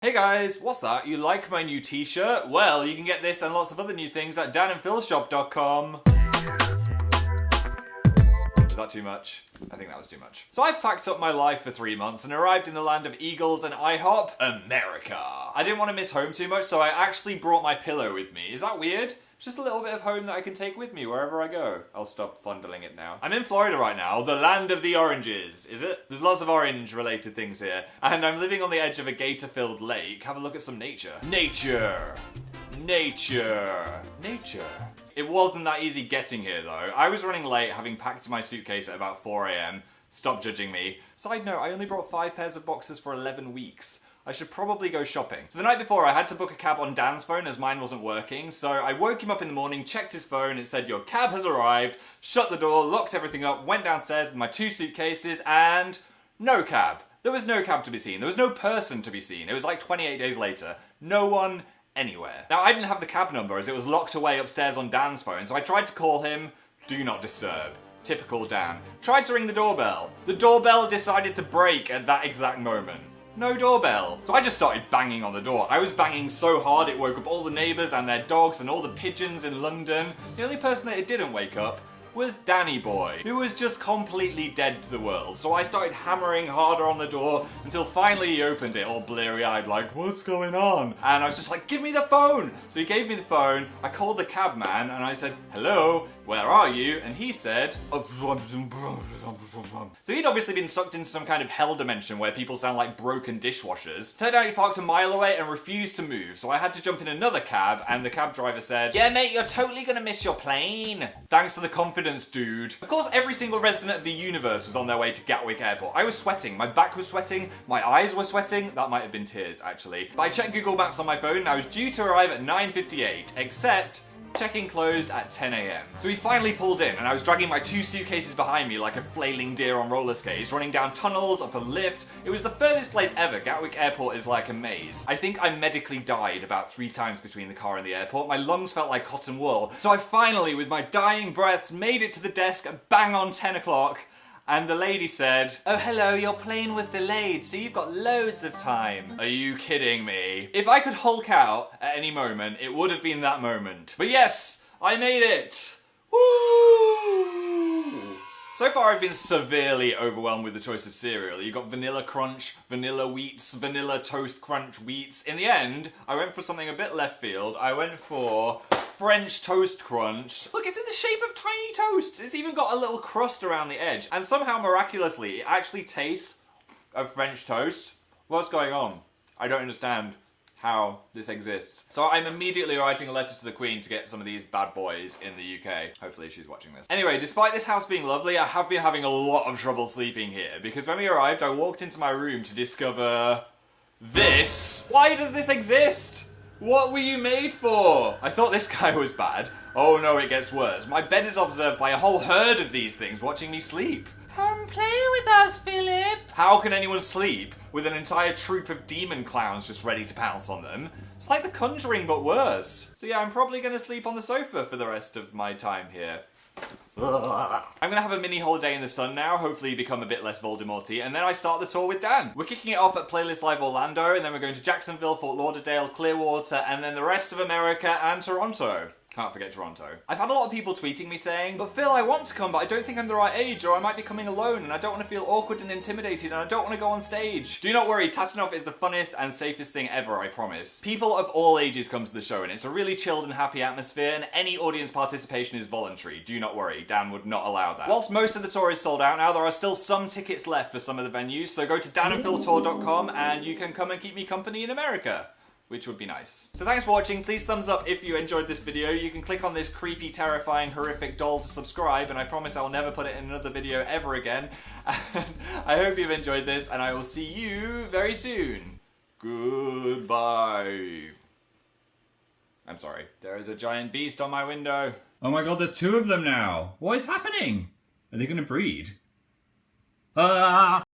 Hey guys, what's that? You like my new t-shirt? Well, you can get this and lots of other new things at danandphilshop.com. Is that too much? I think that was too much. So I packed up my life for 3 months and arrived in the land of eagles and IHOP, America. I didn't want to miss home too much, so I actually brought my pillow with me. Is that weird? Just a little bit of home that I can take with me wherever I go. I'll stop fondling it now. I'm in Florida right now, the land of the oranges. Is it? There's lots of orange-related things here. And I'm living on the edge of a gator-filled lake. Have a look at some nature. Nature. Nature. Nature. It wasn't that easy getting here though. I was running late, having packed my suitcase at about 4 AM. Stop judging me. Side note, I only brought 5 pairs of boxers for 11 weeks. I should probably go shopping. So the night before, I had to book a cab on Dan's phone as mine wasn't working, so I woke him up in the morning, checked his phone, it said your cab has arrived, shut the door, locked everything up, went downstairs with my 2 suitcases, and no cab. There was no cab to be seen. There was no person to be seen. It was like 28 days later. No one anywhere. Now, I didn't have the cab number as it was locked away upstairs on Dan's phone, so I tried to call him. Do not disturb. Typical Dan. Tried to ring the doorbell. The doorbell decided to break at that exact moment. No doorbell. So I just started banging on the door. I was banging so hard it woke up all the neighbours and their dogs and all the pigeons in London. The only person that it didn't wake up was Danny Boy, who was just completely dead to the world. So I started hammering harder on the door until finally he opened it, all bleary-eyed, like, what's going on? And I was just like, give me the phone! So he gave me the phone, I called the cab man, and I said, hello, where are you? And he said, so he'd obviously been sucked into some kind of hell dimension where people sound like broken dishwashers. Turned out he parked a mile away and refused to move, so I had to jump in another cab, and the cab driver said, yeah mate, you're totally gonna miss your plane. Thanks for the confidence, dude. Of course, every single resident of the universe was on their way to Gatwick Airport. I was sweating, my back was sweating, my eyes were sweating. That might have been tears, actually. But I checked Google Maps on my phone and I was due to arrive at 9:58, except check-in closed at 10 AM. So he finally pulled in and I was dragging my 2 suitcases behind me like a flailing deer on roller skates, running down tunnels, up a lift. It was the furthest place ever. Gatwick Airport is like a maze. I think I medically died about 3 times between the car and the airport. My lungs felt like cotton wool. So I finally, with my dying breaths, made it to the desk at bang on 10 o'clock. And the lady said, oh hello, your plane was delayed, so you've got loads of time. Are you kidding me? If I could Hulk out at any moment, it would have been that moment. But yes, I made it! Woo! So far I've been severely overwhelmed with the choice of cereal. You've got Vanilla Crunch, Vanilla Wheats, Vanilla Toast Crunch Wheats. In the end, I went for something a bit left field. I went for French Toast Crunch. Look, it's in the shape of tiny toasts. It's even got a little crust around the edge. And somehow, miraculously, it actually tastes of French toast. What's going on? I don't understand how this exists. So I'm immediately writing a letter to the Queen to get some of these bad boys in the UK. Hopefully she's watching this. Anyway, despite this house being lovely, I have been having a lot of trouble sleeping here because when we arrived, I walked into my room to discover this. Why does this exist? What were you made for? I thought this guy was bad. Oh no, it gets worse. My bed is observed by a whole herd of these things watching me sleep. Come play with us, Philip. How can anyone sleep with an entire troop of demon clowns just ready to pounce on them? It's like The Conjuring, but worse. So yeah, I'm probably gonna sleep on the sofa for the rest of my time here. I'm gonna have a mini holiday in the sun now, hopefully become a bit less Voldemorty, and then I start the tour with Dan. We're kicking it off at Playlist Live Orlando, and then we're going to Jacksonville, Fort Lauderdale, Clearwater, and then the rest of America and Toronto. Can't forget Toronto. I've had a lot of people tweeting me saying, but Phil, I want to come, but I don't think I'm the right age, or I might be coming alone, and I don't want to feel awkward and intimidated, and I don't want to go on stage. Do not worry, Tatanoff is the funnest and safest thing ever, I promise. People of all ages come to the show, and it's a really chilled and happy atmosphere, and any audience participation is voluntary. Do not worry, Dan would not allow that. Whilst most of the tour is sold out now, there are still some tickets left for some of the venues, so go to danandphiltour.com and you can come and keep me company in America, which would be nice. So thanks for watching. Please thumbs up if you enjoyed this video. You can click on this creepy, terrifying, horrific doll to subscribe, and I promise I will never put it in another video ever again. And I hope you've enjoyed this, and I will see you very soon. Goodbye. I'm sorry. There is a giant beast on my window. Oh my god, there's 2 of them now. What is happening? Are they gonna breed?